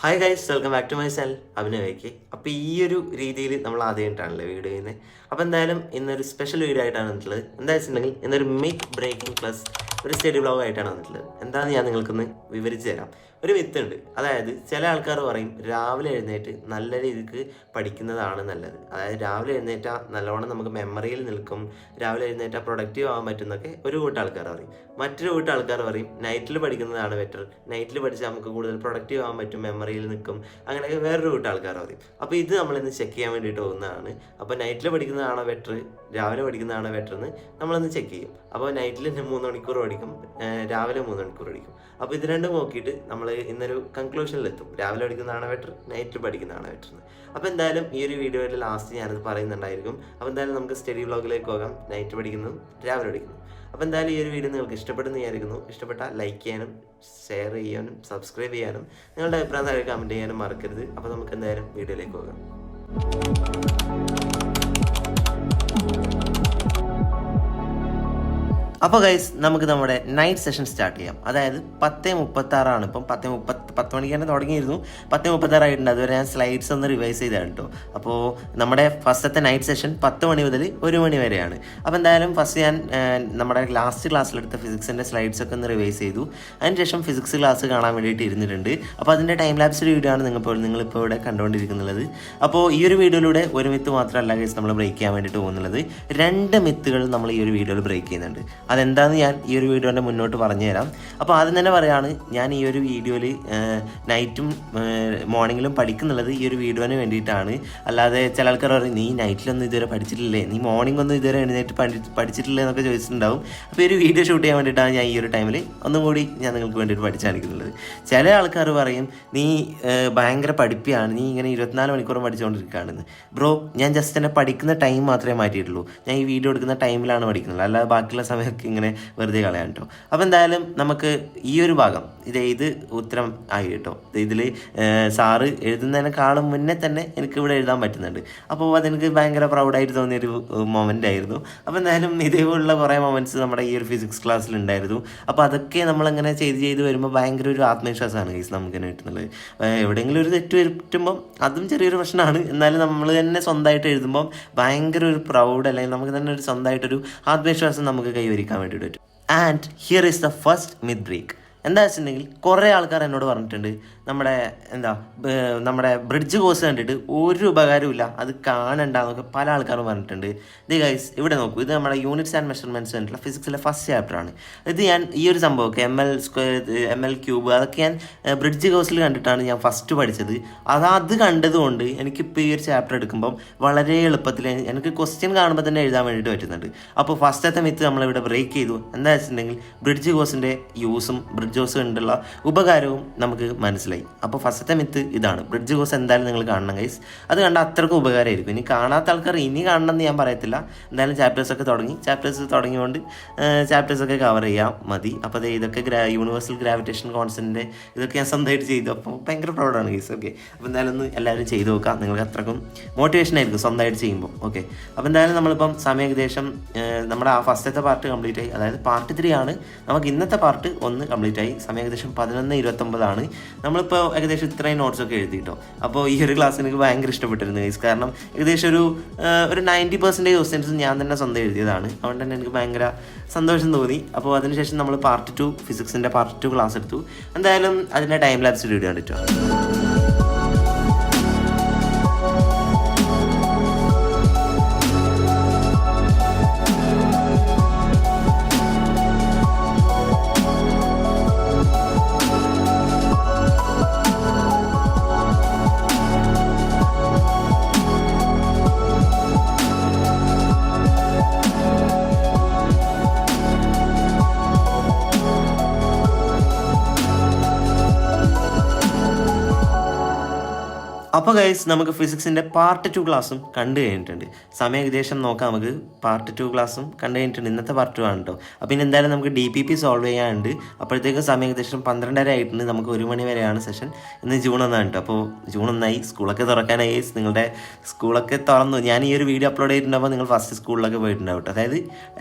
Hi guys, welcome back to my channel അഭിനവയ്ക്ക്. അപ്പോൾ ഈ ഒരു രീതിയിൽ നമ്മൾ ആദ്യമായിട്ടാണല്ലേ വീഡിയോ ചെയ്യുന്നത്. അപ്പോൾ എന്തായാലും ഇന്നൊരു സ്പെഷ്യൽ വീഡിയോ ആയിട്ടാണ് വന്നിട്ടുള്ളത്. എന്താ വെച്ചിട്ടുണ്ടെങ്കിൽ ഇന്നൊരു മിത്ത് ബ്രേക്കിംഗ് പ്ലസ് ഒരു സ്റ്റഡി വ്ളോഗ് ആയിട്ടാണ് വന്നിട്ടുള്ളത്. എന്താണെന്ന് ഞാൻ നിങ്ങൾക്കൊന്ന് വിവരിച്ച് തരാം. ഒരു മിത്തുണ്ട്. അതായത് ചില ആൾക്കാർ പറയും രാവിലെ എഴുന്നേറ്റ് നല്ല രീതിക്ക് പഠിക്കുന്നതാണ് നല്ലത്. അതായത് രാവിലെ എഴുന്നേറ്റാൽ നല്ലോണം നമുക്ക് മെമ്മറിയിൽ നിൽക്കും, രാവിലെ എഴുന്നേറ്റാൽ പ്രൊഡക്റ്റീവ് ആവാൻ പറ്റുന്നൊക്കെ ഒരു കൂട്ടം ആൾക്കാർ പറയും. മറ്റൊരു കൂട്ടം ആൾക്കാർ പറയും നൈറ്റിൽ പഠിക്കുന്നതാണ് ബെറ്റർ, നൈറ്റിൽ പഠിച്ചാൽ നമുക്ക് കൂടുതൽ പ്രൊഡക്റ്റീവ് ആവാൻ പറ്റും, മെമ്മറിയിൽ നിൽക്കും, അങ്ങനെയൊക്കെ വേറൊരു കൂട്ടം ആൾക്കാർ പറയും. അപ്പോൾ ഇത് നമ്മളിന്ന് ചെക്ക് ചെയ്യാൻ വേണ്ടിയിട്ട് പോകുന്നതാണ്. അപ്പോൾ നൈറ്റിൽ പഠിക്കുന്നതാണോ ബെറ്റർ, രാവിലെ പഠിക്കുന്നതാണോ ബെറ്റർ എന്ന് നമ്മളൊന്ന് ചെക്ക് ചെയ്യും. അപ്പോൾ നൈറ്റിൽ 3 മണിക്കൂർ പഠിക്കും, രാവിലെ 3 മണിക്കൂർ പഠിക്കും. അപ്പോൾ ഇത് രണ്ടും നോക്കിയിട്ട് നമ്മൾ ഇന്നൊരു കൺക്ലൂഷനിലെത്തും, രാവിലെ പഠിക്കുന്നതാണ് ബെറ്റർ, നൈറ്റിൽ പഠിക്കുന്നതാണ് ബെറ്റർ എന്ന്. അപ്പോൾ എന്തായാലും ഈ ഒരു വീഡിയോയുടെ ലാസ്റ്റ് ഞാനത് പറയുന്നുണ്ടായിരിക്കും. അപ്പോൾ എന്തായാലും നമുക്ക് സ്റ്റഡി വ്ളോഗിലേക്ക് പോകാം, നൈറ്റ് പഠിക്കുന്നതും രാവിലെ പഠിക്കുന്നതും. അപ്പോൾ എന്തായാലും ഈ ഒരു വീഡിയോ നിങ്ങൾക്ക് ഇഷ്ടപ്പെടുന്ന വിചാരിക്കുന്നു. ഇഷ്ടപ്പെട്ടാൽ ലൈക്ക് ചെയ്യാനും ഷെയർ ചെയ്യാനും സബ്സ്ക്രൈബ് ചെയ്യാനും നിങ്ങളുടെ അഭിപ്രായം താഴെ കമൻറ്റ് ചെയ്യാനും മറക്കരുത്. അപ്പോൾ നമുക്ക് എന്തായാലും വീഡിയോയിലേക്ക് പോകാം. അപ്പോൾ ഗൈസ്, നമുക്ക് നമ്മുടെ നൈറ്റ് സെഷൻ സ്റ്റാർട്ട് ചെയ്യാം. അതായത് 10:36 ഇപ്പം. 10 മണിക്ക് തന്നെ തുടങ്ങിയിരുന്നു, 10:36 ആയിട്ടുണ്ട്. അതുവരെ ഞാൻ സ്ലൈഡ്സ് ഒന്ന് റിവൈസ് ചെയ്താണ് കേട്ടോ. അപ്പോൾ നമ്മുടെ ഫസ്റ്റത്തെ നൈറ്റ് സെഷൻ 10 മണി മുതൽ 1 മണി വരെയാണ്. അപ്പോൾ എന്തായാലും ഫസ്റ്റ് ഞാൻ നമ്മുടെ ലാസ്റ്റ് ക്ലാസ്സിലെടുത്ത ഫിസിക്സിൻ്റെ സ്ലൈഡ്സ് ഒക്കെ ഒന്ന് റിവൈസ് ചെയ്തു. അതിനുശേഷം ഫിസിക്സ് ക്ലാസ് കാണാൻ വേണ്ടിയിട്ട് ഇരുന്നിട്ടുണ്ട്. അപ്പോൾ അതിൻ്റെ ടൈം ലാപ്സ് വീഡിയോ ആണ് നിങ്ങളിപ്പോൾ ഇവിടെ കണ്ടുകൊണ്ടിരിക്കുന്നത്. അപ്പോൾ ഈ ഒരു വീഡിയോയിലൂടെ ഒരു മിത്ത് മാത്രമല്ല ഗൈസ് നമ്മൾ ബ്രേക്ക് ചെയ്യാൻ വേണ്ടിയിട്ട് പോകുന്നുള്ളത്, 2 മിത്തുകൾ നമ്മൾ ഈ ഒരു വീഡിയോയിൽ ബ്രേക്ക് ചെയ്യുന്നുണ്ട്. അതെന്താണെന്ന് ഞാൻ ഈ ഒരു വീഡിയോൻ്റെ മുന്നോട്ട് പറഞ്ഞു തരാം. അപ്പോൾ ആദ്യം തന്നെ പറയുകയാണ്, ഞാൻ ഈ ഒരു വീഡിയോയിൽ നൈറ്റും മോർണിംഗിലും പഠിക്കുന്നുള്ളത് ഈ ഒരു വീഡിയോന് വേണ്ടിയിട്ടാണ്. അല്ലാതെ ചില ആൾക്കാർ പറയും നീ നൈറ്റിലൊന്നും ഇതുവരെ പഠിച്ചിട്ടില്ലേ, നീ മോർണിംഗ് ഒന്നും ഇതുവരെ എഴുന്നേറ്റ് പഠിച്ചിട്ടില്ലേ എന്നൊക്കെ ചോദിച്ചിട്ടുണ്ടാവും. അപ്പോൾ ഈ ഒരു വീഡിയോ ഷൂട്ട് ചെയ്യാൻ വേണ്ടിയിട്ടാണ് ഞാൻ ഈ ഒരു ടൈമിൽ ഒന്നും കൂടി ഞാൻ നിങ്ങൾക്ക് വേണ്ടിയിട്ട് പഠിച്ചു കാണിക്കുന്നുള്ളത്. ചില ആൾക്കാർ പറയും നീ ഭയങ്കര പഠിപ്പിയാണ്, നീ ഇങ്ങനെ 24 മണിക്കൂറും പഠിച്ചുകൊണ്ടിരിക്കുകയാണെന്ന്. ബ്രോ, ഞാൻ ജസ്റ്റ് തന്നെ പഠിക്കുന്ന ടൈം മാത്രമേ മാറ്റിയിട്ടുള്ളൂ. ഞാൻ ഈ വീഡിയോ എടുക്കുന്ന ടൈമിലാണ് പഠിക്കുന്നത്, അല്ലാതെ ബാക്കിയുള്ള സമയമൊക്കെ ഇങ്ങനെ വെറുതെ കളയാൻ കേട്ടോ. അപ്പോൾ എന്തായാലും നമുക്ക് ഈ ഒരു ഭാഗം ഇത് ഉത്തരം ആയി കേട്ടോ. ഇതിൽ സാറ് എഴുതുന്നതിനേക്കാളും മുന്നേ തന്നെ എനിക്ക് ഇവിടെ എഴുതാൻ പറ്റുന്നുണ്ട്. അപ്പോൾ അതെനിക്ക് ഭയങ്കര പ്രൗഡായിട്ട് തോന്നിയൊരു മൊമെൻ്റ് ആയിരുന്നു. അപ്പോൾ എന്തായാലും ഇതേപോലുള്ള കുറേ മൊമെൻറ്റ്സ് നമ്മുടെ ഈ ഒരു ഫിസിക്സ് ക്ലാസ്സിലുണ്ടായിരുന്നു. അപ്പോൾ അതൊക്കെ നമ്മളങ്ങനെ ചെയ്ത് വരുമ്പോൾ ഭയങ്കര ഒരു ആത്മവിശ്വാസമാണ് ഗൈസ് നമുക്ക് തന്നെ കിട്ടുന്നത്. എവിടെയെങ്കിലും ഒരു തെറ്റ് പറ്റുമ്പം അതും ചെറിയൊരു പ്രശ്നമാണ്, എന്നാലും നമ്മൾ തന്നെ സ്വന്തമായിട്ട് എഴുതുമ്പം ഭയങ്കര ഒരു പ്രൗഡ്, അല്ലെങ്കിൽ നമുക്ക് തന്നെ ഒരു സ്വന്തമായിട്ടൊരു ആത്മവിശ്വാസം നമുക്ക് കൈവരിക്കാൻ വേണ്ടിയിട്ട് പറ്റും. And here is the first myth break. എന്താ വെച്ചിട്ടുണ്ടെങ്കിൽ കുറേ ആൾക്കാർ എന്നോട് പറഞ്ഞിട്ടുണ്ട് നമ്മുടെ ബ്രിഡ്ജ് കോഴ്സ് കണ്ടിട്ട് ഒരു ഉപകാരമില്ല, അത് കാണണ്ടെന്നൊക്കെ പല ആൾക്കാരും പറഞ്ഞിട്ടുണ്ട്. ഇത് ഗൈസ് ഇവിടെ നോക്കൂ, ഇത് നമ്മുടെ യൂണിറ്റ്സ് ആൻഡ് മെഷർമെൻറ്റ്സ് കണ്ടിട്ടുള്ള ഫിസിക്സിലെ ഫസ്റ്റ് ചാപ്റ്ററാണ്. ഇത് ഞാൻ ഈ ഒരു സംഭവമൊക്കെ ML ക്യൂബ് അതൊക്കെ ഞാൻ ബ്രിഡ്ജ് കോഴ്സിൽ കണ്ടിട്ടാണ് ഞാൻ ഫസ്റ്റ് പഠിച്ചത്. അത് കണ്ടതുകൊണ്ട് എനിക്കിപ്പോൾ ഈ ഒരു ചാപ്റ്റർ എടുക്കുമ്പം വളരെ എളുപ്പത്തിൽ എനിക്ക് ക്വസ്റ്റ്യൻ കാണുമ്പോൾ തന്നെ എഴുതാൻ വേണ്ടിയിട്ട് പറ്റുന്നുണ്ട്. അപ്പോൾ ഫസ്റ്റത്തെ മിത്ത് നമ്മളിവിടെ ബ്രേക്ക് ചെയ്തു. എന്താ വെച്ചിട്ടുണ്ടെങ്കിൽ ബ്രിഡ്ജ് കോഴ്സിൻ്റെ യൂസും ബ്രിഡ്ജ് കോഴ്സ് കൊണ്ടുള്ള ഉപകാരവും നമുക്ക് മനസ്സിലായി. അപ്പോൾ ഫസ്റ്റത്തെ മിത്ത് ഇതാണ്, ബ്രിഡ്ജ് കോഴ്സ് എന്തായാലും നിങ്ങൾ കാണണം ഗൈസ്. അത് കണ്ടാൽ അത്രക്കും ഉപകാരമായിരിക്കും. ഇനി കാണാത്ത ആൾക്കാർ ഇനി കാണണമെന്ന് ഞാൻ പറയത്തില്ല. എന്തായാലും ചാപ്റ്റേഴ്സ് തുടങ്ങിയോണ്ട് ചാപ്റ്റേഴ്സൊക്കെ കവർ ചെയ്യാൻ മതി. അപ്പോൾ ഇതൊക്കെ യൂണിവേഴ്സൽ ഗ്രാവിറ്റേഷൻ കോൺസ്റ്റൻറ്റിൻ്റെ ഇതൊക്കെ ഞാൻ സ്വന്തമായിട്ട് ചെയ്തു. അപ്പോൾ ഭയങ്കര പ്രൗഡാണ് ഗൈസ്. ഓക്കെ, അപ്പോൾ എന്തായാലും ഒന്ന് എല്ലാവരും ചെയ്ത് നോക്കാം, നിങ്ങൾക്ക് അത്രക്കും മോട്ടിവേഷൻ ആയിരിക്കും സ്വന്തമായിട്ട് ചെയ്യുമ്പോൾ. ഓക്കെ, അപ്പോൾ എന്തായാലും നമ്മളിപ്പം സമയം ഏകദേശം നമ്മുടെ ആ ഫസ്റ്റത്തെ പാർട്ട് കംപ്ലീറ്റ് ആയി. അതായത് പാർട്ട് 3 ആണ്. നമുക്ക് ഇന്നത്തെ പാർട്ട് 1 കംപ്ലീറ്റ് ആയി. സമയം ഏകദേശം 11:29 നമ്മളിപ്പോൾ ഏകദേശം ഇത്രയും നോട്ട്സൊക്കെ എഴുതിയിട്ടോ. അപ്പോൾ ഈ ഒരു ക്ലാസ് എനിക്ക് ഭയങ്കര ഇഷ്ടപ്പെട്ടിരുന്നു ഗൈസ്. കാരണം ഏകദേശം ഒരു 90% ക്വസ്റ്റ്യൻസ് ഞാൻ തന്നെ സ്വന്തം എഴുതിയതാണ്. അതുകൊണ്ട് തന്നെ എനിക്ക് ഭയങ്കര സന്തോഷം തോന്നി. അപ്പോൾ അതിനുശേഷം നമ്മൾ പാർട്ട് 2 ഫിസിക്സിൻ്റെ പാർട്ട് 2 ക്ലാസ് എടുത്തു. എന്തായാലും അതിൻ്റെ ടൈം ലാപ്സ് വീഡിയോ കണ്ടിട്ടോ. അപ്പോൾ ഗൈസ് നമുക്ക് ഫിസിക്സിൻ്റെ പാർട്ട് 2 ക്ലാസ്സും കണ്ടു കഴിഞ്ഞിട്ടുണ്ട്. സമയം ഏകദേശം നോക്കാം, നമുക്ക് പാർട്ട് 2 ക്ലാസ്സും കണ്ടു കഴിഞ്ഞിട്ടുണ്ട്. ഇന്നത്തെ പാർട്ട് 2 ആണ് കേട്ടോ. അപ്പോൾ ഇനി എന്തായാലും നമുക്ക് DPP സോൾവ് ചെയ്യാനുണ്ട്. അപ്പോഴത്തേക്ക് സമയം ഏകദേശം 12:30 ആയിട്ടുണ്ട്. നമുക്ക് 1 മണി വരെയാണ് സെഷൻ. ഇന്ന് ജൂൺ 1 കേട്ടോ. അപ്പോൾ ജൂൺ 1 സ്കൂളൊക്കെ തുറക്കാനായി. നിങ്ങളുടെ സ്കൂളൊക്കെ തുറന്നു. ഞാൻ ഈ ഒരു വീഡിയോ അപ്ലോഡ് ചെയ്തിട്ടുണ്ടാകുമ്പോൾ നിങ്ങൾ ഫസ്റ്റ് സ്കൂളിലൊക്കെ പോയിട്ടുണ്ടാവും കേട്ടോ. അതായത്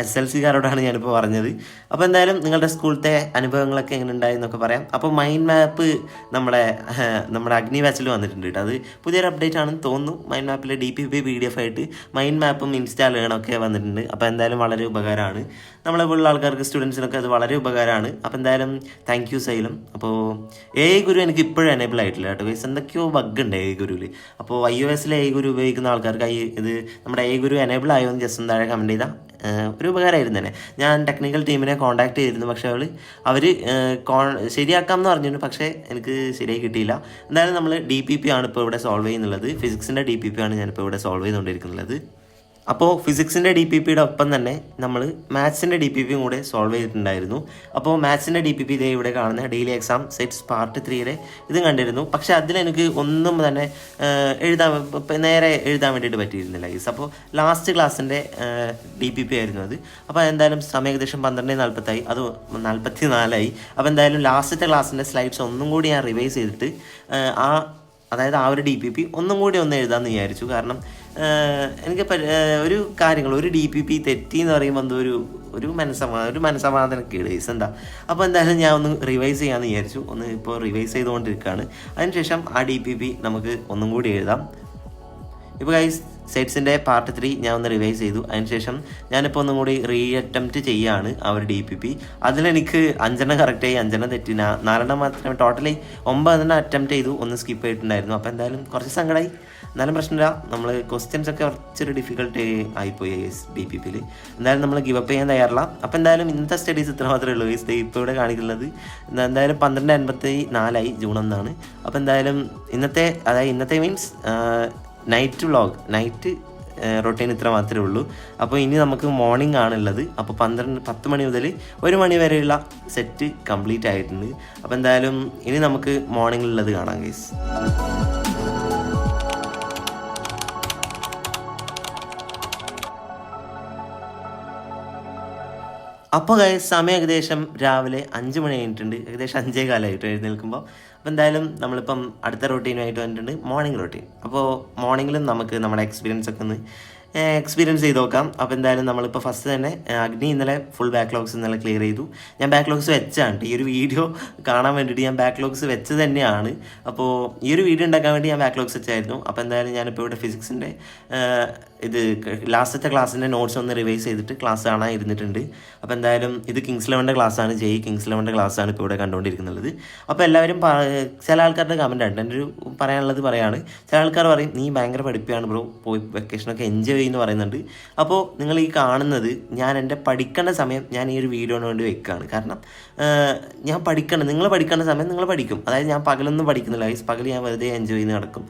SLC-കാരോടാണ് ഞാനിപ്പോൾ പറഞ്ഞത്. അപ്പോൾ എന്തായാലും നിങ്ങളുടെ സ്കൂളത്തെ അനുഭവങ്ങളൊക്കെ എങ്ങനെ ഉണ്ടായി എന്നൊക്കെ പറയാം. അപ്പോൾ മൈൻഡ് മാപ്പ് നമ്മുടെ അഗ്നി ബാച്ചിൽ വന്നിട്ടുണ്ട് കേട്ടോ. അത് പുതിയൊരു അപ്ഡേറ്റ് ആണെന്ന് തോന്നുന്നു. മൈൻഡ് മാപ്പിൽ DPP PDF ആയിട്ട് മൈൻഡ് മാപ്പും ഇൻസ്റ്റാൾ ചെയ്യണമൊക്കെ വന്നിട്ടുണ്ട്. അപ്പോൾ എന്തായാലും വളരെ ഉപകാരമാണ്. നമ്മളെ പോലുള്ള ആൾക്കാർക്ക്, സ്റ്റുഡൻസിനൊക്കെ അത് വളരെ ഉപകാരമാണ്. അപ്പോൾ എന്തായാലും താങ്ക് യു സൈലം. അപ്പോൾ AI ഗുരു എനിക്ക് ഇപ്പോഴും എനേബിൾ ആയിട്ടില്ല കേട്ടോ. എന്തൊക്കെയോ ബഗ് ഉണ്ട് AI ഗുരുവിൽ. അപ്പോൾ iOS-ലെ AI ഗുരു ഉപയോഗിക്കുന്ന ആൾക്കാർക്ക് ഇത് നമ്മുടെ AI ഗുരു എനേബിൾ ആയോ എന്ന് ജസ്റ്റ് താഴെ കമൻറ്റ് ചെയ്താൽ ഒരു ഉപകാരമായിരുന്നു തന്നെ. ഞാൻ ടെക്നിക്കൽ ടീമിനെ കോൺടാക്ട് ചെയ്തിരുന്നു, പക്ഷേ അവർ ശരിയാക്കാം എന്ന് പറഞ്ഞിരുന്നു. പക്ഷേ എനിക്ക് ശരിയായി കിട്ടിയില്ല. എന്തായാലും നമ്മൾ DPP ആണ് ഇപ്പോൾ ഇവിടെ സോൾവ് ചെയ്യുന്നുള്ളത്. ഫിസിക്സിൻ്റെ DPP ആണ് ഞാനിപ്പോൾ ഇവിടെ സോൾവ് ചെയ്തുകൊണ്ടിരിക്കുന്നത്. അപ്പോൾ ഫിസിക്സിൻ്റെ DPP-യുടെ ഒപ്പം തന്നെ നമ്മൾ മാത്സിൻ്റെ DPP-യും കൂടെ സോൾവ് ചെയ്തിട്ടുണ്ടായിരുന്നു. അപ്പോൾ മാത്സിൻ്റെ DPP ഇതേ ഇവിടെ കാണുന്ന ഡെയിലി എക്സാം സെറ്റ്സ് പാർട്ട് 3-യുടെ ഇത് കണ്ടിരുന്നു. പക്ഷേ അതിലെനിക്ക് ഒന്നും തന്നെ നേരെ എഴുതാൻ വേണ്ടിയിട്ട് പറ്റിയിരുന്നില്ല ഗൈസ്. അപ്പോൾ ലാസ്റ്റ് ക്ലാസ്സിൻ്റെ DPP ആയിരുന്നു അത്. അപ്പോൾ എന്തായാലും സമയം ഏകദേശം 12:40 അത് 44 അപ്പോൾ എന്തായാലും ലാസ്റ്റത്തെ ക്ലാസ്സിൻ്റെ സ്ലൈഡ്സ് ഒന്നും കൂടി ഞാൻ റിവൈസ് ചെയ്തിട്ട് അതായത് ആ ഒരു DPP ഒന്നും കൂടി ഒന്ന് എഴുതാമെന്ന് വിചാരിച്ചു. കാരണം എനിക്ക് ഒരു DPP തെറ്റി എന്ന് പറയുമ്പോൾ എന്തോ ഒരു മനസ്സമാധാനക്കേട് കേസ് എന്താ. അപ്പോൾ എന്തായാലും ഞാൻ ഒന്ന് റിവൈസ് ചെയ്യാമെന്ന് വിചാരിച്ചു. ഇപ്പോൾ റിവൈസ് ചെയ്തുകൊണ്ടിരിക്കുകയാണ്. അതിനുശേഷം ആ DPP നമുക്ക് ഒന്നും കൂടി എഴുതാം. ഇപ്പോൾ ഗൈസ് സെറ്റ്സിൻ്റെ പാർട്ട് 3 ഞാൻ ഒന്ന് റിവൈസ് ചെയ്തു. അതിനുശേഷം ഞാനിപ്പോൾ ഒന്നും കൂടി അറ്റംപ്റ്റ് ചെയ്യുകയാണ് ആ ഒരു DPP. അതിലെനിക്ക് 5 കറക്റ്റായി, 5 തെറ്റി, 4 മാത്രമേ ടോട്ടലി 9 അറ്റംപ്റ്റ് ചെയ്തു, ഒന്ന് സ്കിപ്പ് ചെയ്തിട്ടുണ്ടായിരുന്നു. അപ്പോൾ എന്തായാലും കുറച്ച് സങ്കടമായി. എന്നാലും പ്രശ്നമില്ല, നമ്മൾ ക്വസ്റ്റ്യൻസ് ഒക്കെ കുറച്ചൊരു ഡിഫിക്കൽട്ട് ആയിപ്പോയി DPP-യിൽ. എന്തായാലും നമ്മൾ ഗിവ് അപ്പ് ചെയ്യാൻ തയ്യാറില്ല. അപ്പോൾ എന്തായാലും ഇന്നത്തെ സ്റ്റഡീസ് ഇത്ര മാത്രമേ ഉള്ളൂ. ഇപ്പോൾ ഇവിടെ കാണിക്കുന്നത് എന്തായാലും 12:54 ജൂൺ 1. അപ്പോൾ എന്തായാലും ഇന്നത്തെ മീൻസ് നൈറ്റ് റൊട്ടീൻ ഇത്ര മാത്രമേ ഉള്ളൂ. അപ്പോൾ ഇനി നമുക്ക് മോർണിംഗ് ആണുള്ളത്. അപ്പോൾ 10 മണി മുതൽ 1 മണി വരെയുള്ള സെറ്റ് കംപ്ലീറ്റ് ആയിട്ടുണ്ട്. അപ്പോൾ എന്തായാലും ഇനി നമുക്ക് മോർണിംഗിലുള്ളത് കാണാം ഗൈസ്. അപ്പോൾ സമയം ഏകദേശം രാവിലെ 5 മണി കഴിഞ്ഞിട്ടുണ്ട്. ഏകദേശം 5:15 എഴുന്നേൽക്കുമ്പോൾ. അപ്പോൾ എന്തായാലും നമ്മളിപ്പം അടുത്ത റൊട്ടീനുമായിട്ട് വന്നിട്ടുണ്ട്, മോർണിംഗ് റൊട്ടീൻ. അപ്പോൾ മോർണിംഗിലും നമുക്ക് നമ്മുടെ എക്സ്പീരിയൻസ് ഒക്കെ ഒന്ന് എക്സ്പീരിയൻസ് ചെയ്ത് നോക്കാം. അപ്പോൾ എന്തായാലും നമ്മളിപ്പോൾ ഫസ്റ്റ് തന്നെ അഗ്നി ഇന്നലെ ഫുൾ ബാക്ക്ലോഗ്സ് ഇന്നലെ ക്ലിയർ ചെയ്തു. ഞാൻ ബാക്ക്ലോഗ്സ് വെച്ചാണ് ഈ ഒരു വീഡിയോ കാണാൻ വേണ്ടിയിട്ട് ഞാൻ ബാക്ക്ലോഗ്സ് വെച്ച് തന്നെയാണ്. അപ്പോൾ ഈ ഒരു വീഡിയോ ഉണ്ടാക്കാൻ വേണ്ടി ഞാൻ ബാക്ക്ലോഗ്സ് വെച്ചായിരുന്നു. അപ്പോൾ എന്തായാലും ഞാനിപ്പോൾ ഇവിടെ ഫിസിക്സിൻ്റെ ലാസ്റ്റത്തെ ക്ലാസ്സിൻ്റെ നോട്ട്സ് ഒന്ന് റിവൈസ് ചെയ്തിട്ട് ക്ലാസ് കാണാൻ ഇരുന്നിട്ടുണ്ട്. അപ്പോൾ എന്തായാലും ഇത് കിങ്സ് 11 ക്ലാസ്സാണ്, കിങ്സ് 11 ക്ലാസ്സാണ് ഇപ്പോൾ ഇവിടെ കണ്ടുകൊണ്ടിരിക്കുന്നത്. അപ്പോൾ എല്ലാവരും ചില ആൾക്കാരുടെ കമൻ്റ് ആണ്, എൻ്റെ ഒരു പറയാനുള്ളത് പറയാണ്. ചില ആൾക്കാർ പറയും നീ ഭയങ്കര പഠിപ്പിയാണ് ബ്രോ, പോയി വെക്കേഷനൊക്കെ എൻജോയ് എന്ന് പറയുന്നുണ്ട്. അപ്പോൾ നിങ്ങൾ ഈ കാണുന്നത് ഞാൻ എൻ്റെ പഠിക്കേണ്ട സമയം ഞാൻ ഈ ഒരു വീഡിയോന് വേണ്ടി വെക്കുകയാണ്. കാരണം ഞാൻ നിങ്ങൾ പഠിക്കേണ്ട സമയം നിങ്ങൾ പഠിക്കും. അതായത് ഞാൻ പകലൊന്നും പഠിക്കുന്നില്ല, പകൽ ഞാൻ വെറുതെ എൻജോയ് ചെയ്ത് നടക്കും.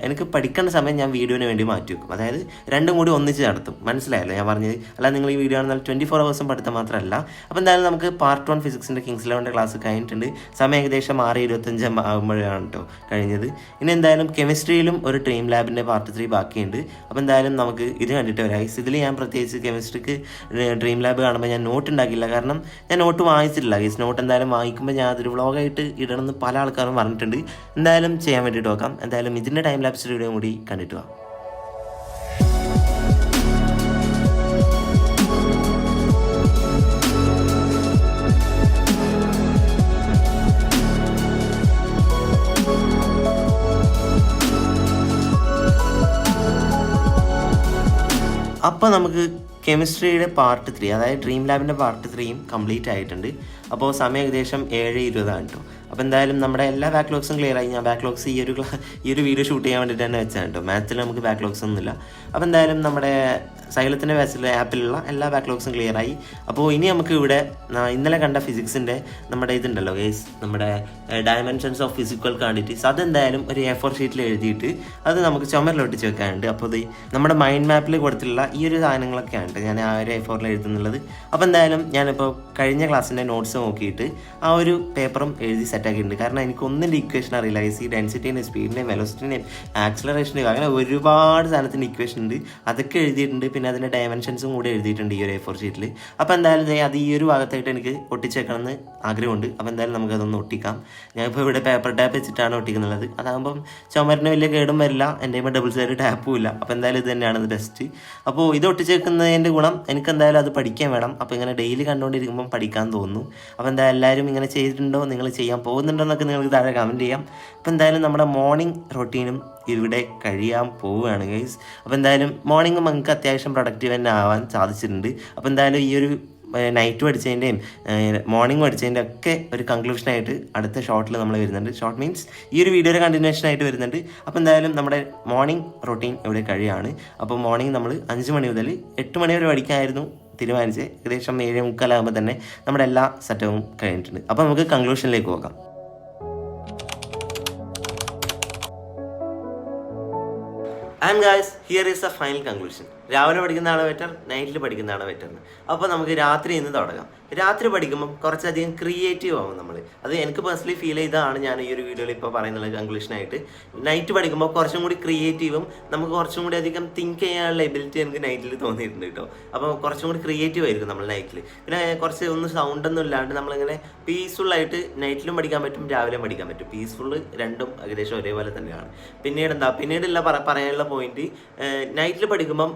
എനിക്ക് പഠിക്കേണ്ട സമയം ഞാൻ വീഡിയോന് വേണ്ടി മാറ്റി വെക്കും. അതായത് രണ്ടും കൂടി ഒന്നിച്ച് നടത്തും. മനസ്സിലായല്ലോ ഞാൻ പറഞ്ഞത്? അല്ല നിങ്ങൾ ഈ വീഡിയോ ആണെന്നാൽ 24 hours പഠിത്തം മാത്രമല്ല. അപ്പോൾ എന്തായാലും നമുക്ക് പാർട്ട് 1 ഫിസിക്സിൻ്റെ കിങ്സ് 11 ക്ലാസ് കഴിഞ്ഞിട്ടുണ്ട്. സമയം ഏകദേശം 6:25 ആകുമ്പോഴാണ് കേട്ടോ കഴിഞ്ഞത്. ഇനി എന്തായാലും കെമിസ്ട്രിയിലും ഒരു ഡ്രീം ലാബിൻ്റെ പാർട്ട് 3 ബാക്കിയുണ്ട്. അപ്പോൾ എന്തായാലും നമുക്ക് ഇത് കണ്ടിട്ട് വരാം. ഇതിൽ ഞാൻ പ്രത്യേകിച്ച് കെമിസ്ട്രിക്ക് ഡ്രീം ലാബ് കാണുമ്പോൾ ഞാൻ നോട്ട് ഉണ്ടാക്കില്ല. കാരണം ഞാൻ നോട്ട് വാങ്ങിച്ചിട്ടില്ല. നോട്ട് എന്തായാലും വാങ്ങിക്കുമ്പോൾ ഞാൻ അതൊരു വ്ളോഗായിട്ട് ഇടണമെന്ന് പല ആൾക്കാരും പറഞ്ഞിട്ടുണ്ട്. എന്തായാലും ചെയ്യാൻ വേണ്ടിയിട്ട് നോക്കാം. എന്തായാലും ഇതിൻ്റെ ടൈം ലാപ്സ് വീഡിയോ കൂടി കണ്ടിട്ട് പോകാം. അപ്പോൾ നമുക്ക് കെമിസ്ട്രിയുടെ പാർട്ട് 3 അതായത് ഡ്രീം ലാബിൻ്റെ പാർട്ട് 3യും കംപ്ലീറ്റ് ആയിട്ടുണ്ട്. അപ്പോൾ സമയം ഏകദേശം 7:20 കേട്ടോ. അപ്പോൾ എന്തായാലും നമ്മുടെ എല്ലാ ബാക്ക്ലോഗ്സും ക്ലിയർ ആയി. ഞാൻ ബാക്ക്ലോഗ്സ് ഈ ഒരു വീഡിയോ ഷൂട്ട് ചെയ്യാൻ വേണ്ടിയിട്ട് തന്നെ വെച്ചാണ് കേട്ടോ. മാത്സിൽ നമുക്ക് ബാക്ക്ലോഗ്സ് ഒന്നുമില്ല. അപ്പോൾ എന്തായാലും നമ്മുടെ സൈലത്തിൻ്റെ ബാച്ചിലെ ആപ്പിലുള്ള എല്ലാ ബാക്ക്ലോഗ്സും ക്ലിയർ ആയി. അപ്പോൾ ഇനി നമുക്ക് ഇവിടെ ഇന്നലെ കണ്ട ഫിസിക്സിൻ്റെ നമ്മുടെ ഇതുണ്ടല്ലോ ഗൈസ്, നമ്മുടെ ഡയമെൻഷൻസ് ഓഫ് ഫിസിക്കൽ ക്വാണ്ടിറ്റീസ്, അതെന്തായാലും ഒരു A4 ഷീറ്റിൽ എഴുതിയിട്ട് അത് നമുക്ക് ചുമരിലൊട്ടിച്ച് വെക്കാനുണ്ട്. അപ്പോൾ ഇത് നമ്മുടെ മൈൻഡ് മാപ്പിൽ കൊടുത്തിട്ടുള്ള ഈ ഒരു സാധനങ്ങളൊക്കെയാണ് ഞാൻ ആ ഒരു A4 എഴുതുന്നുള്ളത്. അപ്പോൾ എന്തായാലും ഞാനിപ്പോൾ കഴിഞ്ഞ ക്ലാസ്സിൻ്റെ നോട്ട്സ് നോക്കിയിട്ട് ആ ഒരു പേപ്പറും എഴുതി സെറ്റാക്കിയിട്ടുണ്ട്. കാരണം എനിക്കൊന്നിൻ്റെ ഇക്വേഷൻ അറിയില്ല. ഡെൻസിറ്റീൻ്റെ, സ്പീഡിൻ്റെയും വെലോസിറ്റിൻ്റെയും ആക്സിലറേഷൻ്റെയും അങ്ങനെ ഒരുപാട് സാധനത്തിൻ്റെ ഇക്വേഷൻ ഉണ്ട്. അതൊക്കെ എഴുതിയിട്ടുണ്ട്. പിന്നെ അതിൻ്റെ ഡയമെൻഷൻസും കൂടി എഴുതിയിട്ടുണ്ട് ഈ ഒരു A4 ഷീറ്റിൽ. അപ്പോൾ എന്തായാലും അത് ഈ ഒരു ഭാഗത്തായിട്ട് എനിക്ക് ഒട്ടിച്ചേക്കണമെന്ന് ആഗ്രഹമുണ്ട്. അപ്പോൾ എന്തായാലും നമുക്കതൊന്ന് ഒട്ടിക്കാം. ഞാനിപ്പോൾ ഇവിടെ പേപ്പർ ടാപ്പ് വെച്ചിട്ടാണ് ഒട്ടിക്കുന്നത്. അതാകുമ്പം ചുമരിന് വലിയ കേടും വരില്ല, എൻ്റെ ഡബിൾ സൈഡ് ടാപ്പും ഇല്ല. അപ്പോൾ എന്തായാലും ഇത് തന്നെയാണ് ഇത് ബെസ്റ്റ്. അപ്പോൾ ഇത് ഒട്ടിച്ചേക്കുന്നതിൻ്റെ ഗുണം എനിക്ക് എന്തായാലും അത് പഠിക്കാൻ വേണം. അപ്പോൾ ഇങ്ങനെ ഡെയിലി കണ്ടുകൊണ്ടിരിക്കുമ്പം പഠിക്കാൻ തോന്നുന്നു. അപ്പോൾ എന്തായാലും എല്ലാവരും ഇങ്ങനെ ചെയ്തിട്ടുണ്ടോ, നിങ്ങൾ ചെയ്യാൻ പോകുന്നുണ്ടോ എന്നൊക്കെ നിങ്ങൾക്ക് താഴെ കമൻറ്റ് ചെയ്യാം. അപ്പോൾ എന്തായാലും നമ്മുടെ മോർണിംഗ് റൊട്ടീനും ഇവിടെ കഴിയാൻ പോവുകയാണ് ഗൈസ്. അപ്പോൾ എന്തായാലും മോർണിംഗ് നമുക്ക് അത്യാവശ്യം പ്രൊഡക്റ്റീവ് തന്നെ ആവാൻ സാധിച്ചിട്ടുണ്ട്. അപ്പോൾ എന്തായാലും ഈ ഒരു നൈറ്റ് പഠിച്ചതിൻ്റെയും മോർണിംഗ് പഠിച്ചതിൻ്റെ ഒക്കെ ഒരു കൺക്ലൂഷനായിട്ട് അടുത്ത ഷോർട്ടിൽ നമ്മൾ വരുന്നുണ്ട്. ഷോർട്ട് മീൻസ് ഈ ഒരു വീഡിയോയുടെ കണ്ടിന്യൂഷൻ ആയിട്ട് വരുന്നുണ്ട്. അപ്പോൾ എന്തായാലും നമ്മുടെ മോർണിംഗ് റൊട്ടീൻ ഇവിടെ കഴിയാണ്. അപ്പോൾ മോർണിംഗ് നമ്മൾ 5 മണി മുതൽ 8 മണി വരെ പഠിക്കാനായിരുന്നു തീരുമാനിച്ച്. ഏകദേശം 7:45 തന്നെ നമ്മുടെ എല്ലാ സെറ്റവും കഴിഞ്ഞിട്ടുണ്ട്. അപ്പോൾ നമുക്ക് കൺക്ലൂഷനിലേക്ക് പോകാം. And guys, here is the final conclusion. രാവിലെ പഠിക്കുന്നതാണോ ബെറ്റർ, നൈറ്റിൽ പഠിക്കുന്നതാണോ ബെറ്റർ എന്ന്. അപ്പോൾ നമുക്ക് രാത്രി ഇന്ന് തുടങ്ങാം. രാത്രി പഠിക്കുമ്പം കുറച്ചധികം ക്രിയേറ്റീവ് ആവും നമ്മൾ. അത് എനിക്ക് പേഴ്സണലി ഫീൽ ചെയ്തതാണ് ഞാൻ ഈ ഒരു വീഡിയോയിൽ ഇപ്പോൾ പറയുന്നത് കൺക്ലൂഷനായിട്ട്. നൈറ്റ് പഠിക്കുമ്പോൾ കുറച്ചും കൂടി ക്രിയേറ്റീവും നമുക്ക് കുറച്ചും കൂടി അധികം തിങ്ക് ചെയ്യാനുള്ള എബിലിറ്റി എനിക്ക് നൈറ്റിൽ തോന്നിയിട്ടുണ്ട് കേട്ടോ. അപ്പോൾ കുറച്ചും കൂടി ക്രിയേറ്റീവ് ആയിരിക്കും നമ്മൾ നൈറ്റിൽ. പിന്നെ കുറച്ച് ഒന്നും സൗണ്ടൊന്നും ഇല്ലാണ്ട് നമ്മളിങ്ങനെ പീസ്ഫുള്ളായിട്ട് നൈറ്റിലും പഠിക്കാൻ പറ്റും, രാവിലെയും പഠിക്കാൻ പറ്റും. പീസ്ഫുള്ള് രണ്ടും ഏകദേശം ഒരേപോലെ തന്നെയാണ്. പിന്നീടുള്ള പറയാനുള്ള പോയിന്റ്, നൈറ്റിൽ പഠിക്കുമ്പം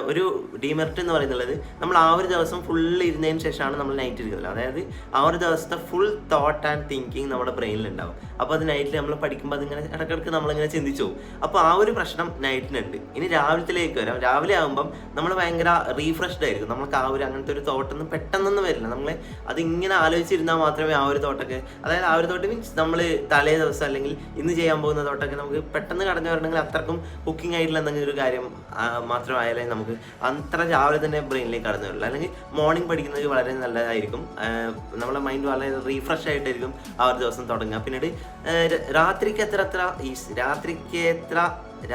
ഒരു ഡിമെറിറ്റ് എന്ന് പറയുന്നത് നമ്മൾ ആ ഒരു ദിവസം ഫുള്ള് ഇരുന്നതിന് ശേഷമാണ് നമ്മൾ നൈറ്റ് ഇരിക്കുന്നത്. അതായത് ആ ഒരു ദിവസത്തെ ഫുൾ തോട്ട് ആൻഡ് തിങ്കിങ് നമ്മുടെ ബ്രെയിനിലുണ്ടാവും. അപ്പോൾ അത് നൈറ്റിൽ നമ്മൾ പഠിക്കുമ്പോൾ അതിങ്ങനെ ഇടയ്ക്കിടയ്ക്ക് നമ്മളിങ്ങനെ ചിന്തിച്ചു പോകും. അപ്പോൾ ആ ഒരു പ്രശ്നം നൈറ്റിനുണ്ട്. ഇനി രാവിലത്തിലേക്ക് വരാം. രാവിലെ ആകുമ്പം നമ്മൾ ഭയങ്കര റീഫ്രഷ്ഡ് ആയിരിക്കും. നമുക്ക് ആ ഒരു അങ്ങനത്തെ ഒരു തോട്ടൊന്നും പെട്ടെന്നൊന്നും വരില്ല. നമ്മളെ അതിങ്ങനെ ആലോചിച്ചിരുന്നാൽ മാത്രമേ ആ ഒരു തോട്ടൊക്കെ, അതായത് ആ ഒരു തോട്ട് മീൻസ് നമ്മൾ തലേ ദിവസം അല്ലെങ്കിൽ ഇന്ന് ചെയ്യാൻ പോകുന്ന തോട്ടൊക്കെ നമുക്ക് പെട്ടെന്ന് കടന്നു വരണമെങ്കിൽ അത്രക്കും കുക്കിംഗ് ആയിട്ടുള്ള എന്തെങ്കിലും ഒരു കാര്യം മാത്രമായാലേ നമുക്ക് അത്ര രാവിലെ തന്നെ ബ്രെയിനിലേക്ക് കടന്നു വരില്ല. അല്ലെങ്കിൽ മോർണിംഗ് പഠിക്കുന്നത് വളരെ നല്ലതായിരിക്കും. നമ്മളെ മൈൻഡ് വളരെ റീഫ്രഷ് ആയിട്ടായിരിക്കും ആ ഒരു ദിവസം തുടങ്ങുക. പിന്നീട്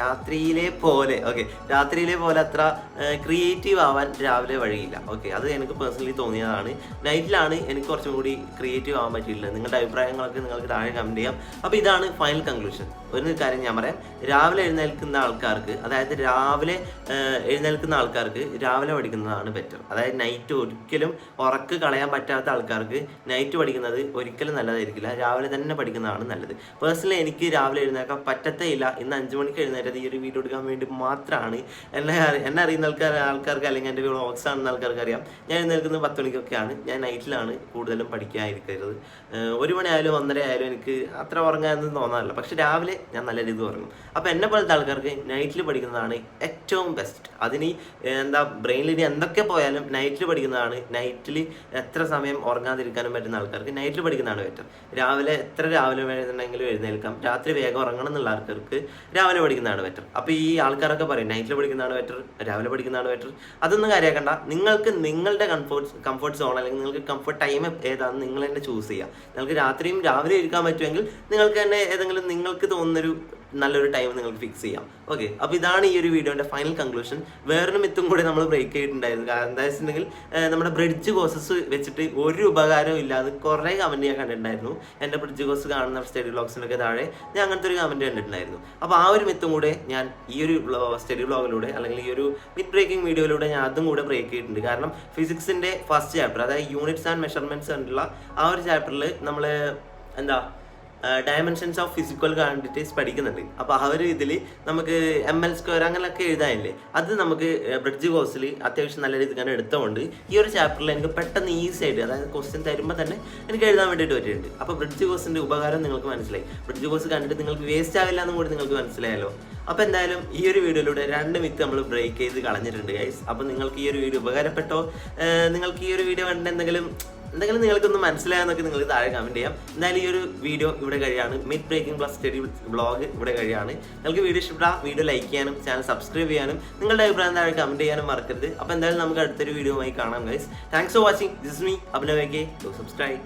രാത്രിയിലെ പോലെ അത്ര ക്രിയേറ്റീവ് ആവാൻ രാവിലെ വഴിയില്ല. ഓക്കെ, അത് എനിക്ക് പേഴ്സണലി തോന്നിയതാണ്. നൈറ്റിലാണ് എനിക്ക് കുറച്ചും കൂടി ക്രിയേറ്റീവ് ആവാൻ പറ്റിയില്ല. നിങ്ങളുടെ അഭിപ്രായങ്ങളൊക്കെ നിങ്ങൾക്ക് താഴെ കമൻറ്റ് ചെയ്യാം. അപ്പോൾ ഇതാണ് ഫൈനൽ കൺക്ലൂഷൻ. ഒരു കാര്യം ഞാൻ പറയാം, രാവിലെ എഴുന്നേൽക്കുന്ന ആൾക്കാർക്ക് രാവിലെ പഠിക്കുന്നതാണ് ബെറ്റർ. അതായത് നൈറ്റ് ഒരിക്കലും ഉറക്ക് കളയാൻ പറ്റാത്ത ആൾക്കാർക്ക് നൈറ്റ് പഠിക്കുന്നത് ഒരിക്കലും നല്ലതായിരിക്കില്ല. രാവിലെ തന്നെ പഠിക്കുന്നതാണ് നല്ലത്. പേഴ്സണലി എനിക്ക് രാവിലെ എഴുന്നേൽക്കാൻ പറ്റത്തേ ഇല്ല. ഇന്ന് 5 മണിക്ക് എഴുന്നേറ്റത് ഈ ഒരു വീഡിയോ എടുക്കാൻ വേണ്ടി മാത്രമാണ്. എന്നെ അറിയുന്ന ആൾക്കാർക്ക് അല്ലെങ്കിൽ എൻ്റെ വ്ളോഗ്സ് കാണുന്ന ആൾക്കാർക്ക് അറിയാം, ഞാൻ എഴുന്നേൽക്കുന്നത് 10 മണിക്കൊക്കെയാണ്. ഞാൻ നൈറ്റിലാണ് കൂടുതലും പഠിക്കാതിരിക്കരുത്. 1 മണി ആയാലും 1:30 ആയാലും എനിക്ക് അത്ര ഉറങ്ങാനൊന്നും തോന്നാറില്ല. പക്ഷെ രാവിലെ ഞാൻ നല്ല രീതിയിൽ ഉറങ്ങും. അപ്പോൾ എന്നെ പോലത്തെ ആൾക്കാർക്ക് നൈറ്റിൽ പഠിക്കുന്നതാണ് ഏറ്റവും ബെസ്റ്റ്. അതിന് ബ്രെയിനിൽ ഇനി എന്തൊക്കെ പോയാലും നൈറ്റിൽ പഠിക്കുന്നതാണ്. നൈറ്റിൽ എത്ര സമയം ഉറങ്ങാതിരിക്കാനും പറ്റുന്ന ആൾക്കാർക്ക് നൈറ്റിൽ പഠിക്കുന്നതാണ് ബെറ്റർ. എത്ര രാവിലെ വേണമെന്നുണ്ടെങ്കിലും എഴുന്നേൽക്കാം. രാത്രി വേഗം ഉറങ്ങണം എന്നുള്ള ആൾക്കാർക്ക് രാവിലെ പഠിക്കുന്നതാണ് ബെറ്റർ. അപ്പോൾ ഈ ആൾക്കാരൊക്കെ പറയും നൈറ്റിൽ പഠിക്കുന്നതാണ് ബെറ്റർ, രാവിലെ പഠിക്കുന്നതാണ് ബെറ്റർ. അതൊന്നും കാര്യമാക്കണ്ട. നിങ്ങൾക്ക് നിങ്ങളുടെ കംഫർട്ട് സോൺ അല്ലെങ്കിൽ നിങ്ങൾക്ക് കംഫർട്ട് ടൈം ഏതാണെന്ന് നിങ്ങൾ തന്നെ ചൂസ് ചെയ്യുക. നിങ്ങൾക്ക് രാത്രിയും രാവിലെ ഇരിക്കാൻ പറ്റുമെങ്കിൽ നിങ്ങൾക്ക് തന്നെ ഏതെങ്കിലും നിങ്ങൾക്ക് തോന്നുന്നൊരു നല്ലൊരു ടൈം നിങ്ങൾക്ക് ഫിക്സ് ചെയ്യാം. ഓക്കെ, അപ്പോൾ ഇതാണ് ഈ ഒരു വീഡിയോൻ്റെ ഫൈനൽ കൺക്ലൂഷൻ. വേറൊരു മിത്തും കൂടി നമ്മൾ ബ്രേക്ക് ചെയ്തിട്ടുണ്ടായിരുന്നു. കാരണം എന്താ വെച്ചിട്ടുണ്ടെങ്കിൽ നമ്മുടെ ബ്രിഡ്ജ് കോഴ്സസ് വെച്ചിട്ട് ഒരു ഉപകാരവും ഇല്ലാതെ കുറേ കമൻറ്റ് ഞാൻ കണ്ടിട്ടുണ്ടായിരുന്നു. എൻ്റെ ബ്രിഡ്ജ് കോഴ്സ് കാണുന്ന സ്റ്റഡി വ്ളോഗ്സിനൊക്കെ താഴെ ഞാൻ അങ്ങനത്തെ ഒരു കമൻറ്റ് കണ്ടിട്ടുണ്ടായിരുന്നു. അപ്പോൾ ആ ഒരു മിത്തും കൂടെ ഞാൻ ഈ ഒരു സ്റ്റഡി വ്ളോഗിലൂടെ അല്ലെങ്കിൽ ഈ ഒരു മിത്ത് ബ്രേക്കിംഗ് വീഡിയോയിലൂടെ ഞാൻ അതും കൂടെ ബ്രേക്ക് ചെയ്തിട്ടുണ്ട്. കാരണം ഫിസിക്സിൻ്റെ ഫസ്റ്റ് ചാപ്റ്റർ, അതായത് യൂണിറ്റ്സ് ആൻഡ് മെഷർമെൻറ്റ്സ് കണ്ടുള്ള ആ ഒരു ചാപ്റ്ററിൽ നമ്മൾ ഡയമെൻഷൻസ് ഓഫ് ഫിസിക്കൽ ക്വാണ്ടിറ്റീസ് പഠിക്കുന്നുണ്ട്. അപ്പോൾ ആ ഒരു ഇതിൽ നമുക്ക് ML² അങ്ങനെയൊക്കെ എഴുതാനില്ലേ, അത് നമുക്ക് ബ്രിഡ്ജ് കോഴ്സിൽ അത്യാവശ്യം നല്ല രീതിയിൽ തന്നെ എടുത്തുകൊണ്ട് ഈ ഒരു ചാപ്റ്ററിൽ എനിക്ക് പെട്ടെന്ന് ഈസി ആയിട്ട്, അതായത് ക്വസ്റ്റ്യൻ തരുമ്പോൾ തന്നെ എനിക്ക് എഴുതാൻ വേണ്ടിയിട്ട് പറ്റിയിട്ടുണ്ട്. അപ്പോൾ ബ്രിഡ്ജ് കോഴ്സിൻ്റെ ഉപകാരം നിങ്ങൾക്ക് മനസ്സിലായി. ബ്രിഡ്ജ് കോഴ്സ് കണ്ടിട്ട് നിങ്ങൾക്ക് വേസ്റ്റ് ആവില്ല എന്നും കൂടി നിങ്ങൾക്ക് മനസ്സിലായല്ലോ. അപ്പോൾ എന്തായാലും ഈ ഒരു വീഡിയോയിലൂടെ 2 മിത്ത് നമ്മൾ ബ്രേക്ക് ചെയ്ത് കളഞ്ഞിട്ടുണ്ട് ഗൈസ്. അപ്പോൾ നിങ്ങൾക്ക് ഈ ഒരു വീഡിയോ ഉപകാരപ്പെട്ടോ, നിങ്ങൾക്ക് ഈ ഒരു വീഡിയോ കണ്ട് എന്തെങ്കിലും നിങ്ങൾക്കൊന്ന് മനസ്സിലായെന്നൊക്കെ നിങ്ങൾ താഴെ കമൻറ്റ് ചെയ്യാം. എന്തായാലും ഈ ഒരു വീഡിയോ ഇവിടെ കഴിയാണ്. Myth breaking plus study vlog ഇവിടെ കഴിയാണ്. നിങ്ങൾക്ക് വീഡിയോ ഇഷ്ടപ്പെട്ടാൽ വീഡിയോ ലൈക്ക് ചെയ്യാനും ചാനൽ സബ്സ്ക്രൈബ് ചെയ്യാനും നിങ്ങളുടെ അഭിപ്രായം താഴെ കമൻറ്റ് ചെയ്യാനും മറക്കരുത്. അപ്പോൾ എന്തായാലും നമുക്ക് അടുത്തൊരു വീഡിയോ ആയി കാണാം guys. Thanks for watching. This is me Abhinav. Do subscribe.